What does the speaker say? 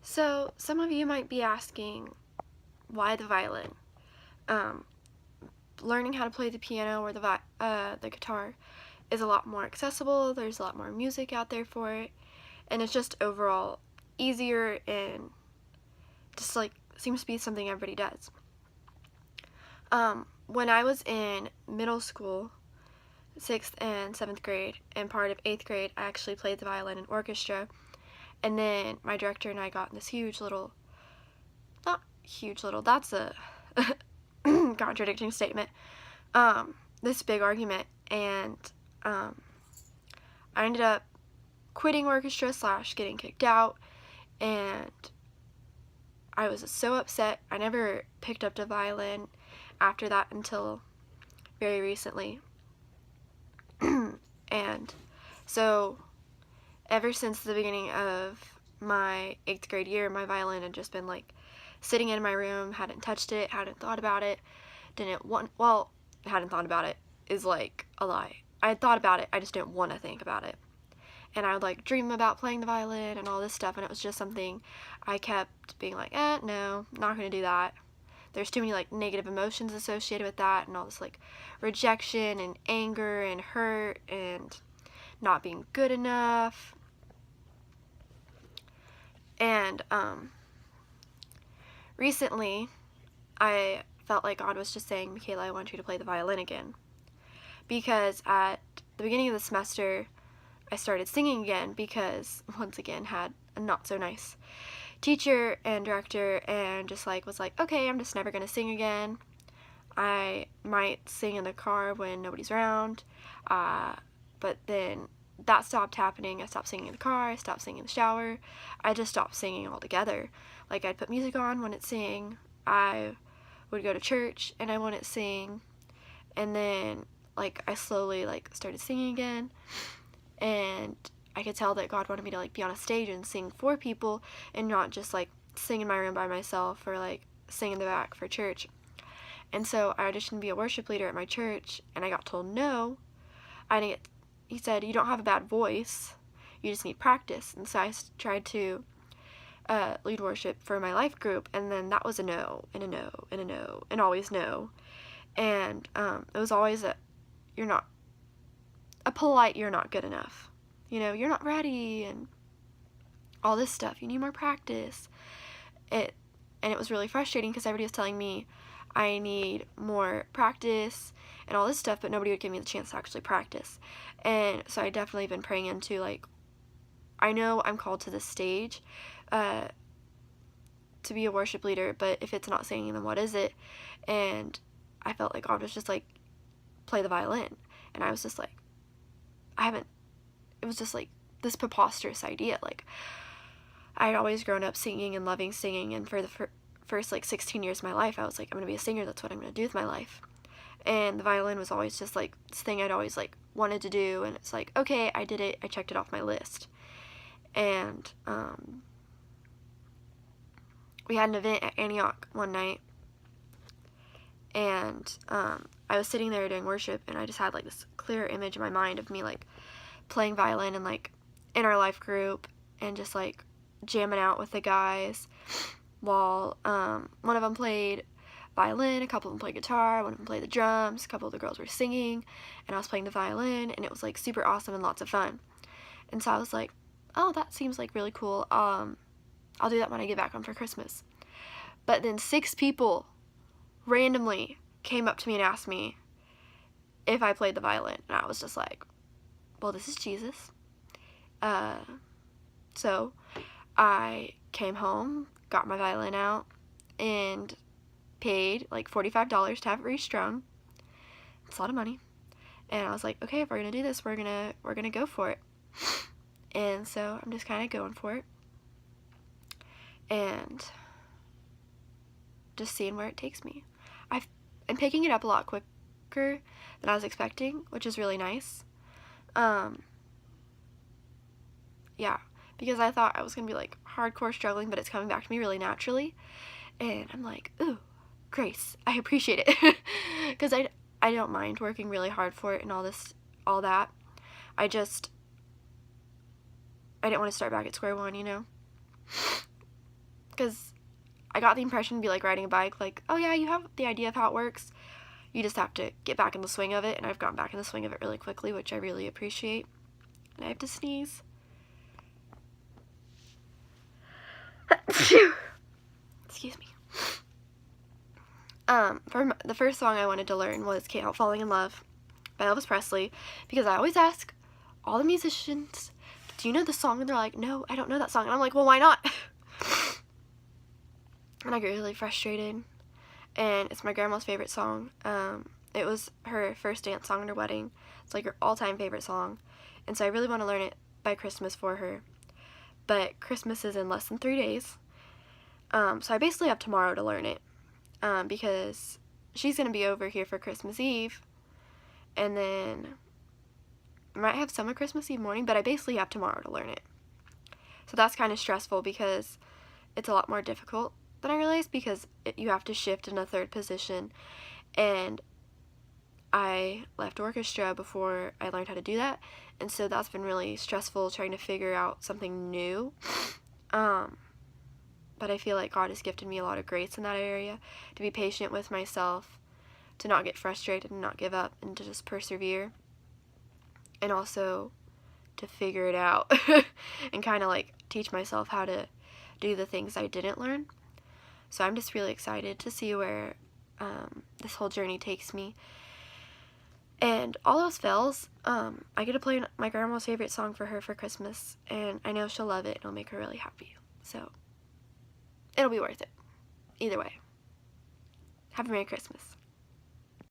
So, some of you might be asking, why the violin? Um, Learning how to play the piano or the guitar is a lot more accessible. There's a lot more music out there for it, and it's just overall easier and just like seems to be something everybody does. When I was in middle school, 6th and 7th grade, and part of 8th grade, I actually played the violin in orchestra. And then my director and I got in this not huge little, that's a contradicting statement, this big argument, and I ended up quitting orchestra / getting kicked out, and I was so upset. I never picked up the violin after that until very recently. And so ever since the beginning of my 8th grade year, my violin had just been like sitting in my room, hadn't touched it, hadn't thought about it, hadn't thought about it is like a lie. I had thought about it, I just didn't want to think about it. And I would like dream about playing the violin and all this stuff, and it was just something I kept being like, no, not gonna do that. There's too many like negative emotions associated with that, and all this like rejection and anger and hurt and not being good enough. And recently I felt like God was just saying, Michaela, I want you to play the violin again. Because at the beginning of the semester, I started singing again because, once again, had a not so nice teacher and director, and just like was like, okay, I'm just never gonna sing again. I might sing in the car when nobody's around, but then that stopped happening. I stopped singing in the car, I stopped singing in the shower, I just stopped singing altogether. Like, I'd put music on, wouldn't sing, I would go to church and I wouldn't sing, and then like I slowly like started singing again, and I could tell that God wanted me to like be on a stage and sing for people and not just like sing in my room by myself or like sing in the back for church. And so I auditioned to be a worship leader at my church, and I got told no. He said, you don't have a bad voice, you just need practice. And so I tried to lead worship for my life group, and then that was a no, and a no, and a no, and always no. And it was always you're not good enough. You know, you're not ready, and all this stuff. You need more practice. And it was really frustrating because everybody was telling me I need more practice and all this stuff, but nobody would give me the chance to actually practice. And so I definitely been praying into, like, I know I'm called to this stage to be a worship leader, but if it's not singing, then what is it? And I felt like God was just like, play the violin. And I was just like, it was just like this preposterous idea. Like, I had always grown up singing and loving singing, and for the first like 16 years of my life, I was like, I'm gonna be a singer, that's what I'm gonna do with my life. And the violin was always just like this thing I'd always like wanted to do, and it's like, okay, I did it, I checked it off my list. And we had an event at Antioch one night, and I was sitting there doing worship, and I just had like this clear image in my mind of me like playing violin and like in our life group and just like jamming out with the guys while one of them played violin, a couple of them played guitar, one of them played the drums, a couple of the girls were singing, and I was playing the violin, and it was like super awesome and lots of fun. And so I was like, oh, that seems like really cool. I'll do that when I get back home for Christmas. But then 6 people randomly came up to me and asked me if I played the violin, and I was just like, well, this is Jesus. So I came home, got my violin out, and paid like $45 to have it restrung. It's a lot of money. And I was like, okay, if we're gonna do this, we're gonna go for it. And so I'm just kind of going for it, and just seeing where it takes me. I'm picking it up a lot quicker than I was expecting, which is really nice. Yeah, because I thought I was gonna be like hardcore struggling, but it's coming back to me really naturally, and I'm like, ooh, grace, I appreciate it. Because I don't mind working really hard for it and all that. I didn't want to start back at square one, you know. because I got the impression to be like riding a bike, like, oh yeah, you have the idea of how it works. You just have to get back in the swing of it, and I've gotten back in the swing of it really quickly, which I really appreciate. And I have to sneeze. Excuse me. The first song I wanted to learn was Can't Help Falling in Love by Elvis Presley, because I always ask all the musicians, do you know the song? And they're like, no, I don't know that song. And I'm like, well, why not? And I get really frustrated. And it's my grandma's favorite song. It was her first dance song at her wedding. It's like her all-time favorite song. And so I really want to learn it by Christmas for her. But Christmas is in less than 3 days. So I basically have tomorrow to learn it. Because she's going to be over here for Christmas Eve. And then I might have some on Christmas Eve morning, but I basically have tomorrow to learn it. So that's kind of stressful because it's a lot more difficult than I realized, because you have to shift in a third position, and I left orchestra before I learned how to do that, and so that's been really stressful trying to figure out something new. But I feel like God has gifted me a lot of grace in that area, to be patient with myself, to not get frustrated and not give up, and to just persevere, and also to figure it out and kind of like teach myself how to do the things I didn't learn. So I'm just really excited to see where this whole journey takes me. And all else fails, I get to play my grandma's favorite song for her for Christmas, and I know she'll love it and it'll make her really happy. So it'll be worth it. Either way. Have a Merry Christmas.